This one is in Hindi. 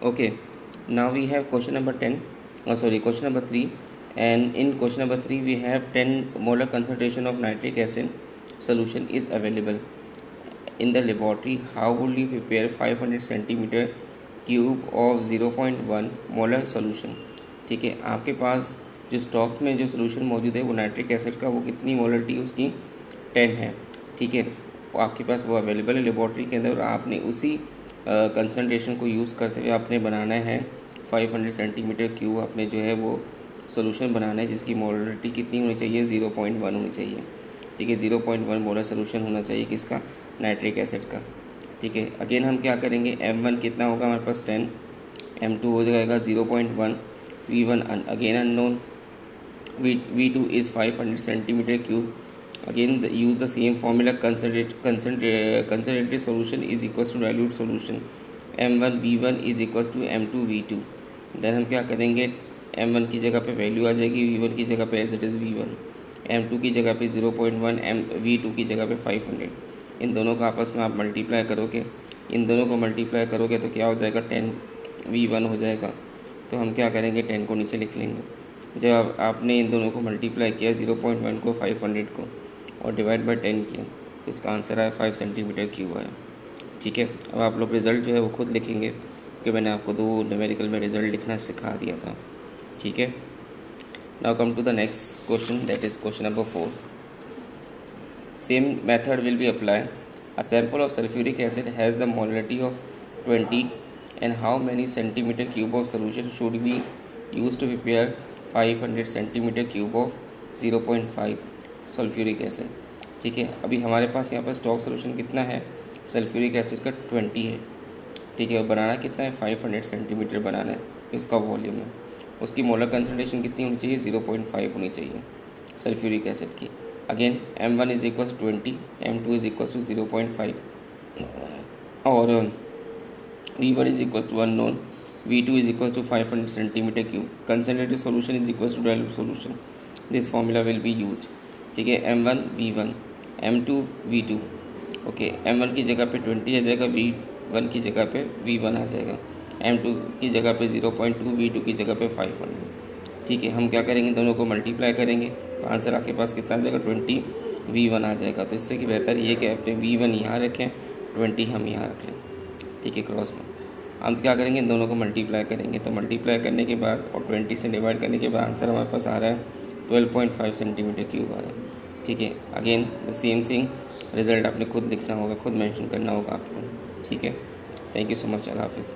Okay, now we have question number 10. Question number 3. And in question number 3, we have 10 molar concentration of nitric acid solution is available in the laboratory. How would you prepare 500 centimeter cube of 0.1 molar solution? ठीक है, आपके पास जो स्टॉक में जो सोल्यूशन मौजूद है वो नाइट्रिक एसिड का, वो कितनी मोलरिटी उसकी 10 है। ठीक है, वो आपके पास वो अवेलेबल है लेबॉर्ट्री के अंदर, और आपने उसी कंसनट्रेशन को यूज़ करते हुए आपने बनाना है 500 सेंटीमीटर क्यूब। आपने जो है वो सोल्यूशन बनाना है जिसकी मोलरिटी कितनी होनी चाहिए, 0.1 होनी चाहिए। ठीक है, 0.1 मोलर सोल्यूशन होना चाहिए किसका, नाइट्रिक एसिड का। ठीक है, अगेन हम क्या करेंगे, M1 कितना होगा हमारे पास 10, M2 हो जाएगा 0.1, V1 again unknown, V2 is 500 centimetre cube. Again use the same formula, concentrated solution is equals to dilute solution, M1 V1 is equals to M2 V2। Then हम क्या करेंगे, M1 की जगह पे वैल्यू आ जाएगी, V1 की जगह पे as it is V1, M2 की जगह पे 0.1, V2 की जगह पे 500। इन दोनों का आपस में आप मल्टीप्लाई करोगे, इन दोनों को मल्टीप्लाई करोगे तो क्या हो जाएगा, 10 V1 हो जाएगा। तो हम क्या करेंगे, 10 को नीचे लिख लेंगे। जब आपने इन दोनों को मल्टीप्लाई किया, 0.1 को 500 को, और डिवाइड बाय 10 किया, तो इसका आंसर आया 5 सेंटीमीटर क्यूब आया। ठीक है, अब आप लोग रिज़ल्ट जो है वो खुद लिखेंगे, क्योंकि मैंने आपको 2 न्यूमेरिकल में रिज़ल्ट लिखना सिखा दिया था। ठीक है, now come to the next question, that is question number 4। Same method will be apply. A sample of sulphuric acid has the molarity of 20 and how many centimetre cube of solution should be use to prepare 500 centimetre cube of 0.5 sulphuric acid. ठीक है, अभी हमारे पास यहाँ पर स्टॉक सोल्यूशन कितना है, सल्फ्यूरिक एसिड का 20 है। ठीक है, और बनाना कितना है, 500 सेंटीमीटर बनाना है, इसका वॉल्यूम है। उसकी मोलर कंसनट्रेशन कितनी होनी चाहिए, 0.5 होनी चाहिए सल्फ्यूरिक एसिड की। Again M1 is equal to 20, M2 is equal to 0.5, और V1 is equal to unknown, V2 is equal to 500 centimetre cube. Concentrated solution is equal to dilute solution. This formula will be used. ठीक है, M1 V1, M2 V2। Okay, M1 की जगह पे 20 आ जाएगा, V1 की जगह पे V1 आ जाएगा, M2 की जगह पे 0.2, V2 की जगह पे 500। ठीक है, हम क्या करेंगे, दोनों को मल्टीप्लाई करेंगे तो आंसर आपके पास कितना आ जाएगा, 20 V1 आ जाएगा। तो इससे कि बेहतर ये कि अपने V1 यहाँ रखें, 20 हम यहाँ रख लें। ठीक है, क्रॉस में हम क्या करेंगे, इन दोनों को मल्टीप्लाई करेंगे, तो मल्टीप्लाई करने के बाद और 20 से डिवाइड करने के बाद आंसर हमारे पास आ रहा है 12.5 सेंटीमीटर क्यूब आ रहा है। ठीक है, again the same thing, result आपने खुद लिखना होगा, खुद मेंशन करना होगा आपको। ठीक है, थैंक यू सो मच, अल्लाह हाफिज़।